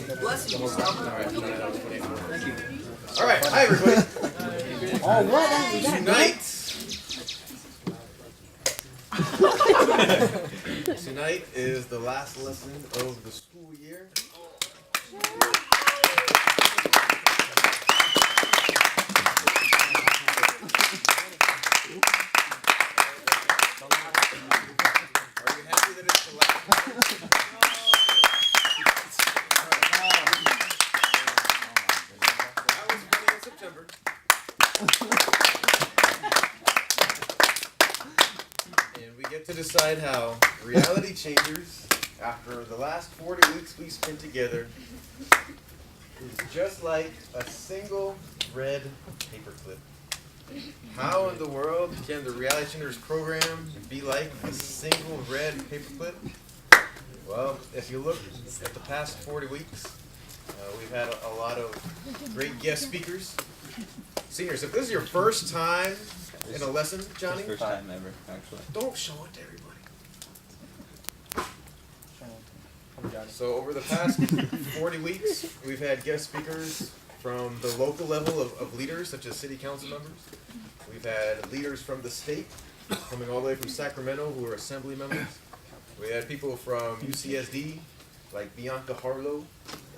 Bless you. All right, hi everybody. Tonight is the last lesson of the school year. Are you happy that it's the last one? That was funny in September. And we get to decide how Reality Changers, after the last 40 weeks we spent together, is just like a single red paperclip. How in the world can the Reality Changers program be like a single red paperclip? Well, if you look at the past 40 weeks, we've had a lot of great guest speakers. Seniors, if this is your first time in a lesson, Johnny, First time ever, actually. don't show it to everybody. So over the past 40 weeks, we've had guest speakers from the local level of leaders, such as city council members. We've had leaders from the state, coming all the way from Sacramento, who are assembly members. We had people from UCSD, like Bianca Harlow,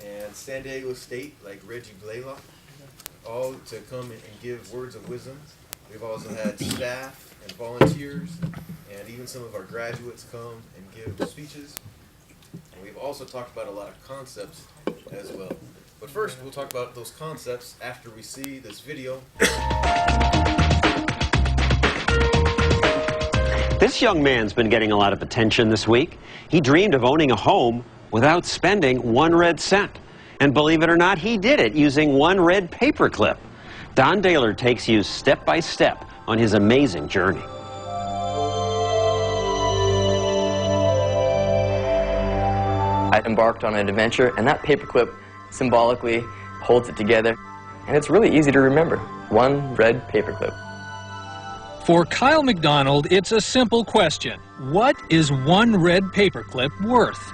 and San Diego State, like Reggie Blaylock, all to come and give words of wisdom. We've also had staff and volunteers, and even some of our graduates come and give speeches. And we've also talked about a lot of concepts as well. But first, we'll talk about those concepts after we see this video. This young man's been getting a lot of attention this week. He dreamed of owning a home without spending one red cent. And believe it or not, he did it using one red paperclip. Don Daylor takes you step by step on his amazing journey. I embarked on an adventure, and that paperclip symbolically holds it together. And it's really easy to remember. One red paperclip. For Kyle McDonald, it's a simple question. What is one red paperclip worth?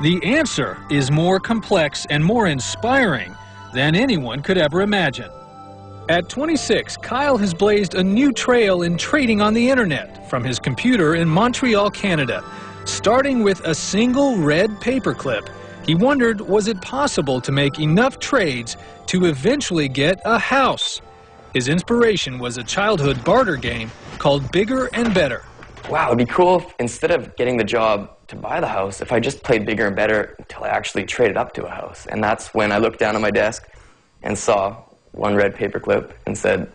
The answer is more complex and more inspiring than anyone could ever imagine. At 26, Kyle has blazed a new trail in trading on the internet from his computer in Montreal, Canada. Starting with a single red paperclip, he wondered, was it possible to make enough trades to eventually get a house? His inspiration was a childhood barter game called Bigger and Better. Wow, it'd be cool if, instead of getting the job to buy the house, if I just played Bigger and Better until I actually traded up to a house. And that's when I looked down at my desk and saw one red paperclip and said,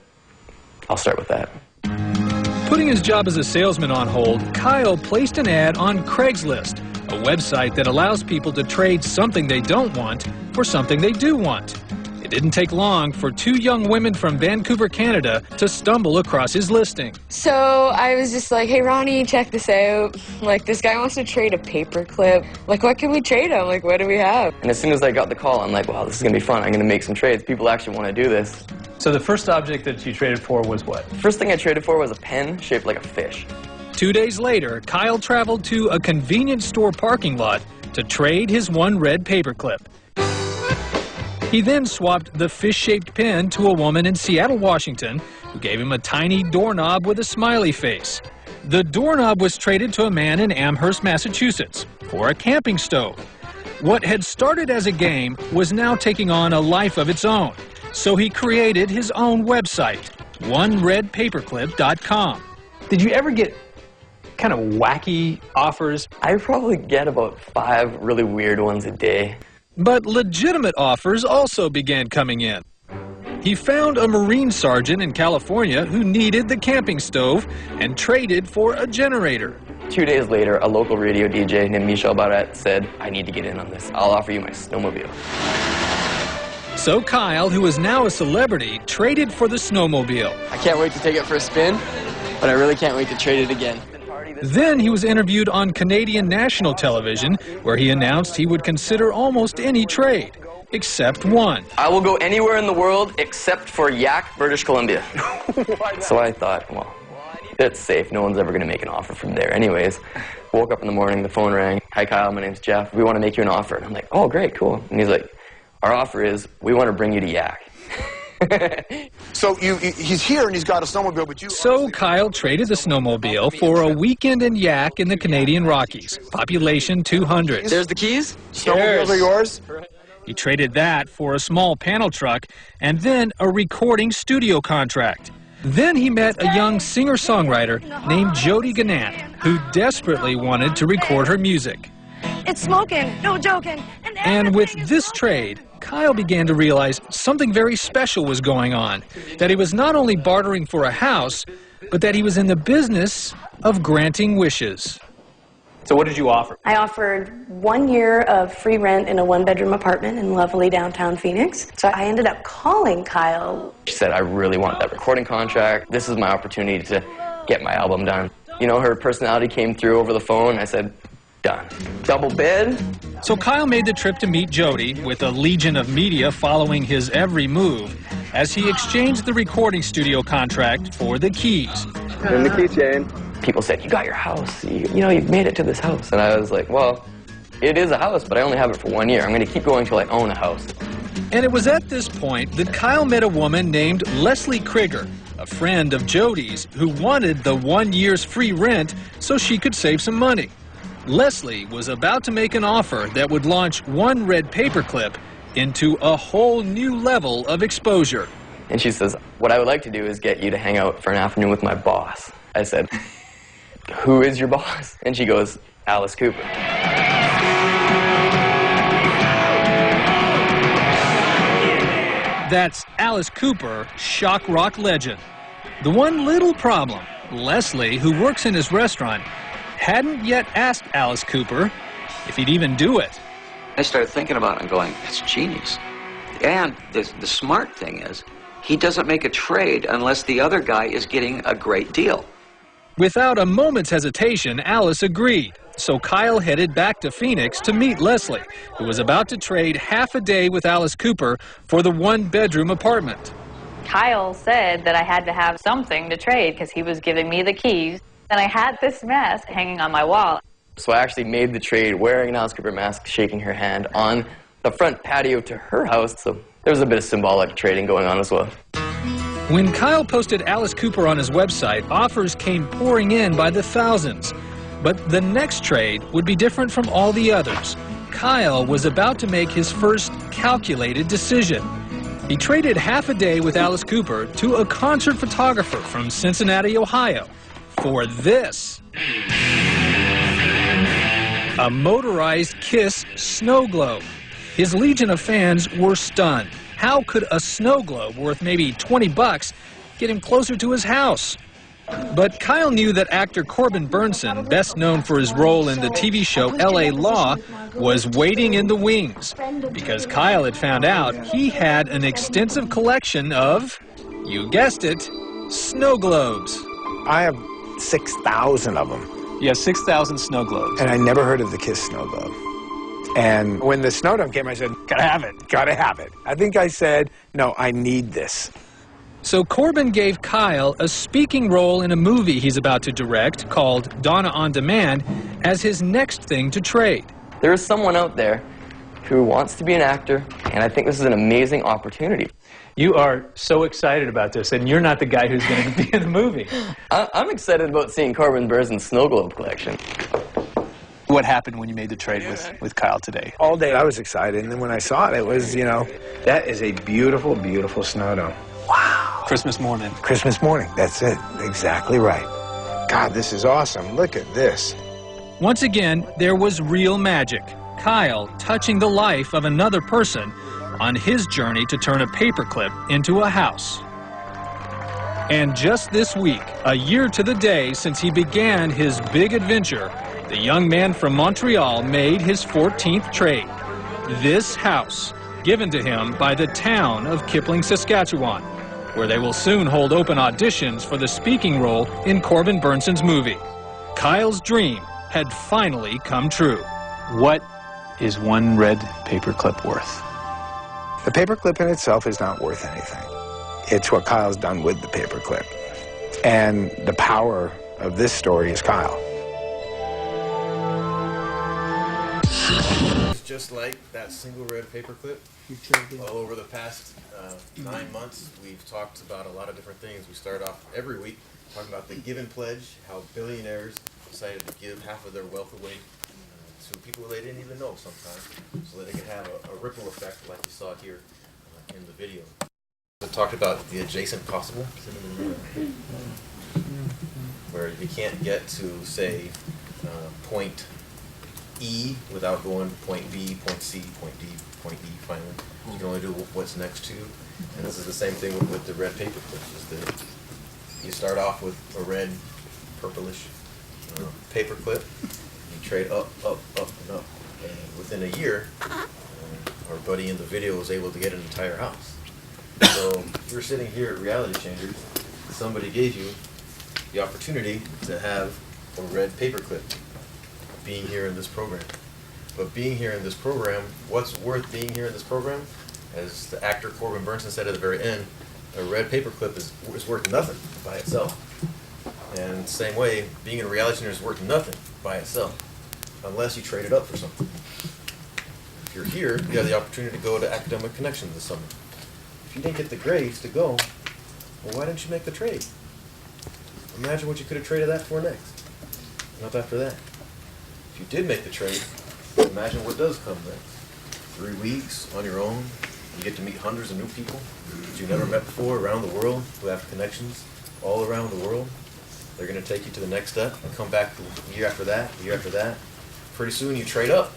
I'll start with that. Putting his job as a salesman on hold, Kyle placed an ad on Craigslist, a website that allows people to trade something they don't want for something they do want. It didn't take long for two young women from Vancouver, Canada, to stumble across his listing. So I was just like, hey, Ronnie, check this out. Like, this guy wants to trade a paperclip. Like, what can we trade him? Like, what do we have? And as soon as I got the call, I'm like, wow, this is going to be fun. I'm going to make some trades. People actually want to do this. So the first object that you traded for was what? First thing I traded for was a pen shaped like a fish. 2 days later, Kyle traveled to a convenience store parking lot to trade his one red paperclip. He then swapped the fish-shaped pen to a woman in Seattle, Washington, who gave him a tiny doorknob with a smiley face. The doorknob was traded to a man in Amherst, Massachusetts, for a camping stove. What had started as a game was now taking on a life of its own, so he created his own website, OneRedPaperclip.com. Did you ever get kind of wacky offers? I probably get about 5 really weird ones a day. But legitimate offers also began coming in. He found a Marine sergeant in California who needed the camping stove and traded for a generator. 2 days later, a local radio DJ named Michel Barrette said, I need to get in on this. I'll offer you my snowmobile. So Kyle, who is now a celebrity, traded for the snowmobile. I can't wait to take it for a spin, but I really can't wait to trade it again. Then he was interviewed on Canadian national television, where he announced he would consider almost any trade, except one. I will go anywhere in the world except for Yak, British Columbia. So I thought, well, It's safe. No one's ever going to make an offer from there anyways. Woke up in the morning, the phone rang. Hi, Kyle, my name's Jeff. We want to make you an offer. And I'm like, oh, great, cool. And he's like, our offer is we want to bring you to Yak. So he's here and he's got a snowmobile, but you... So Kyle traded the snowmobile for a weekend in Yak in the Canadian Rockies, population 200. There's the keys. Snowmobiles are yours? He traded that for a small panel truck and then a recording studio contract. Then he met a young singer-songwriter named Jody Gannant, who desperately wanted to record her music. It's smoking, no joking. And with this trade, Kyle began to realize something very special was going on, that he was not only bartering for a house, but that he was in the business of granting wishes. So what did you offer? I offered 1 year of free rent in a one-bedroom apartment in lovely downtown Phoenix. So I ended up calling Kyle. She said, I really want that recording contract. This is my opportunity to get my album done. You know, her personality came through over the phone. I said, done. Double bid. So Kyle made the trip to meet Jody, with a legion of media following his every move, as he exchanged the recording studio contract for the keys. And the keychain. People said, you got your house. You know, you've made it to this house. And I was like, well, it is a house, but I only have it for 1 year. I'm going to keep going till I own a house. And it was at this point that Kyle met a woman named Leslie Krieger, a friend of Jody's, who wanted the 1 year's free rent so she could save some money. Leslie was about to make an offer that would launch One Red Paperclip into a whole new level of exposure. And she says, what I would like to do is get you to hang out for an afternoon with my boss. I said, who is your boss? And she goes, Alice Cooper. That's Alice Cooper, shock rock legend. The one little problem, Leslie, who works in his restaurant, hadn't yet asked Alice Cooper if he'd even do it. I started thinking about it and going, that's genius. And the smart thing is, he doesn't make a trade unless the other guy is getting a great deal. Without a moment's hesitation, Alice agreed. So Kyle headed back to Phoenix to meet Leslie, who was about to trade half a day with Alice Cooper for the one-bedroom apartment. Kyle said that I had to have something to trade because he was giving me the keys. And I had this mess hanging on my wall. So I actually made the trade wearing an Alice Cooper mask, shaking her hand on the front patio to her house. So there was a bit of symbolic trading going on as well. When Kyle posted Alice Cooper on his website, offers came pouring in by the thousands. But the next trade would be different from all the others. Kyle was about to make his first calculated decision. He traded half a day with Alice Cooper to a concert photographer from Cincinnati, Ohio, for this. A motorized KISS snow globe. His legion of fans were stunned. How could a snow globe worth maybe $20 get him closer to his house? But Kyle knew that actor Corbin Burnson, best known for his role in the TV show L.A. Law, was waiting in the wings, because Kyle had found out he had an extensive collection of, you guessed it, snow globes. I have 6,000 of them. You have 6,000 snow globes. And I never heard of the KISS snow globe. And when the snow dome came, I said, gotta have it, gotta have it. I think I said, no, I need this. So Corbin gave Kyle a speaking role in a movie he's about to direct called Donna on Demand as his next thing to trade. There is someone out there who wants to be an actor, and I think this is an amazing opportunity. You are so excited about this, and you're not the guy who's going to be in the movie. I'm excited about seeing Corbin Burnson's snow globe collection. What happened when you made the trade with Kyle today? All day I was excited, and then when I saw it, it was, you know, that is a beautiful, beautiful snow dome. Wow. Christmas morning. Christmas morning, that's it. Exactly right. God, this is awesome. Look at this. Once again, there was real magic. Kyle touching the life of another person on his journey to turn a paperclip into a house. And just this week, a year to the day since he began his big adventure, the young man from Montreal made his 14th trade. This house, given to him by the town of Kipling, Saskatchewan, where they will soon hold open auditions for the speaking role in Corbin Burnson's movie. Kyle's dream had finally come true. What is one red paperclip worth? The paperclip in itself is not worth anything. It's what Kyle's done with the paperclip. And the power of this story is Kyle. It's just like that single red paperclip. Well, over the past 9 months, we've talked about a lot of different things. We start off every week talking about the Given Pledge, how billionaires decided to give half of their wealth away to people they didn't even know sometimes, so that they could have a ripple effect like you saw here in the video. We talked about the adjacent possible, where you can't get to, say, point E without going to point B, point C, point D, point E finally. You can only do what's next to you. And this is the same thing with the red paper clip. You start off with a red, purplish paper clip. You trade up, up, up, and up. And within a year, our buddy in the video was able to get an entire house. So you're sitting here at Reality Changers. Somebody gave you the opportunity to have a red paperclip being here in this program. But being here in this program, what's worth being here in this program? As the actor Corbin Burnson said at the very end, a red paperclip is worth nothing by itself. And same way, being in Reality Changers is worth nothing by itself, unless you trade it up for something. If you're here, you have the opportunity to go to Academic Connections this summer. If you didn't get the grades to go, well, why didn't you make the trade? Imagine what you could have traded that for next. Not after that. If you did make the trade, imagine what does come next. 3 weeks on your own, you get to meet hundreds of new people that you've never met before around the world who have connections all around the world. They're going to take you to the next step and come back the year after that, the year after that. Pretty soon you trade up.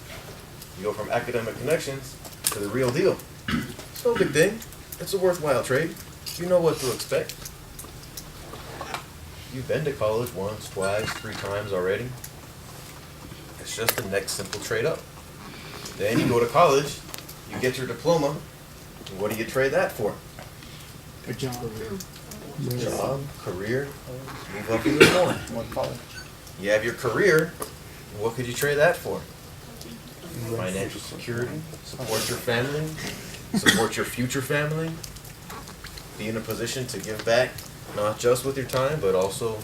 You go from Academic Connections to the real deal. It's no big thing. It's a worthwhile trade. You know what to expect. You've been to college once, twice, 3 times already. It's just the next simple trade up. Then you go to college, you get your diploma, and what do you trade that for? A job. Job, career, move up even more. You have your career, and what could you trade that for? Financial security, support your family, support your future family, be in a position to give back, not just with your time, but also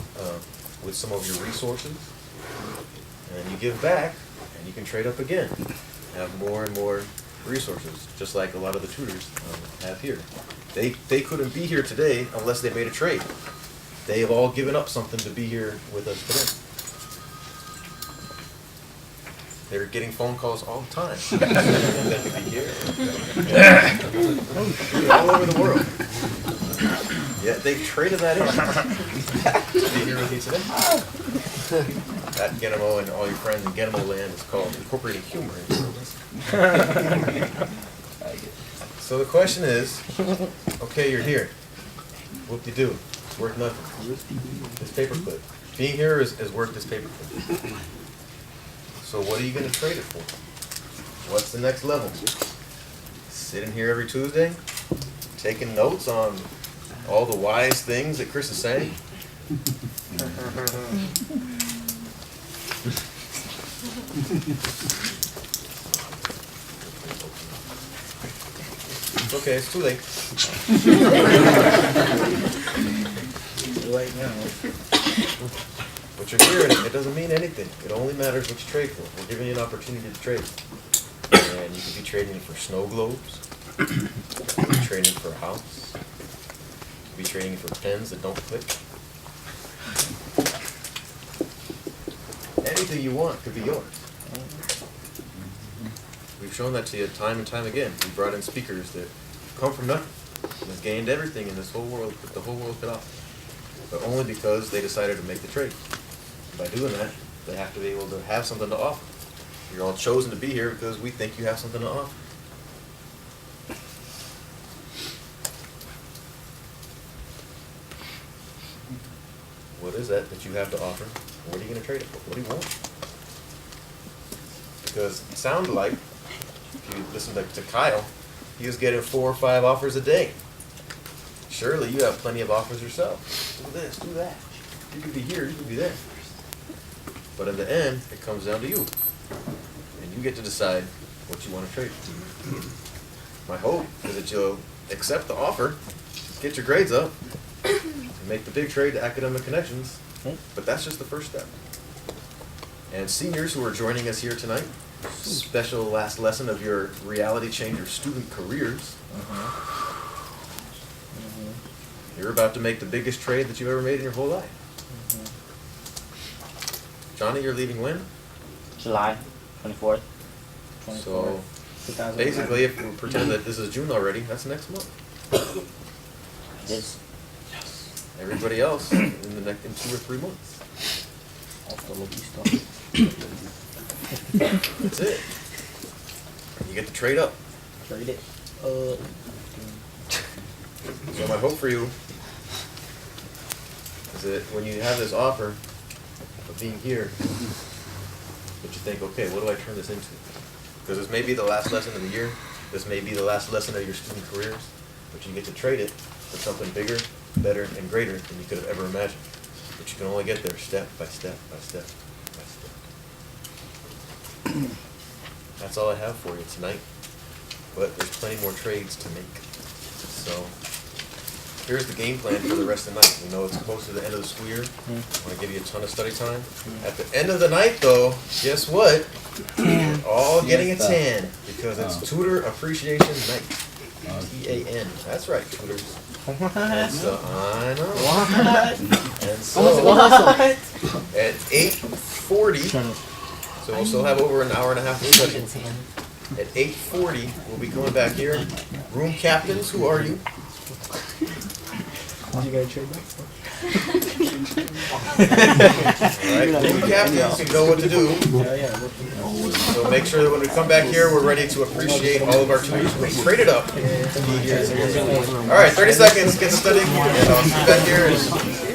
with some of your resources. And you give back, and you can trade up again, have more and more resources, just like a lot of the tutors have here. They couldn't be here today unless they made a trade. They have all given up something to be here with us today. They're getting phone calls all the time. They could be here. All over the world. Yeah, they've traded that in. To be here with you today. At Genemo and all your friends in Genemo land is called incorporating humor into this. So the question is, okay, you're here. What do you do? It's worth nothing. This paperclip. Being here is worth this paperclip. So what are you going to trade it for? What's the next level? Sitting here every Tuesday, taking notes on all the wise things that Chris is saying? It's okay, it's too late. Right now. But you're here and it doesn't mean anything. It only matters what you trade for. We're giving you an opportunity to trade. And you could be trading for snow globes. You could be trading for a house. You could be trading for pens that don't click. Anything you want could be yours. We've shown that to you time and time again. We brought in speakers that come from nothing and have gained everything in this whole world that the whole world could offer. But only because they decided to make the trade. By doing that, they have to be able to have something to offer. You're all chosen to be here because we think you have something to offer. What is that you have to offer? What are you going to trade it for? What do you want? Because it sounded like, if you listen to Kyle, he was getting 4 or 5 offers a day. Surely you have plenty of offers yourself. Do this, do that. You could be here, you could be there. But in the end, it comes down to you. And you get to decide what you want to trade. My hope is that you'll accept the offer, get your grades up, and make the big trade to Academic Connections, but that's just the first step. And seniors who are joining us here tonight, special last lesson of your reality changer student careers. You're about to make the biggest trade that you've ever made in your whole life. Johnny, you're leaving when? July 24th. So basically, if we pretend that this is June already, that's next month. Yes. Everybody else in 2 or 3 months. That's it. You get to trade up. Trade it. So my hope for you is that when you have this offer of being here, that you think, okay, what do I turn this into? Because this may be the last lesson of the year. This may be the last lesson of your student careers, but you get to trade it for something bigger, better, and greater than you could have ever imagined. But you can only get there step by step by step by step. That's all I have for you tonight. But there's plenty more trades to make. So here's the game plan for the rest of the night. We know it's close to the end of the school year. I want to give you a ton of study time. At the end of the night, though, guess what? We're all getting a tan because it's Tutor Appreciation Night. T-A-N. That's right, tutors. And so, I know. And so, at 8:40, so we'll still have over an hour and a half to study. At 8:40, we'll be coming back here. Room captains, who are you? You gotta trade back. Alright, room captains, you know what to do. So make sure that when we come back here, we're ready to appreciate all of our tutors who have traded up to be here. Alright, 30 seconds, get studying, and I'll see you back here.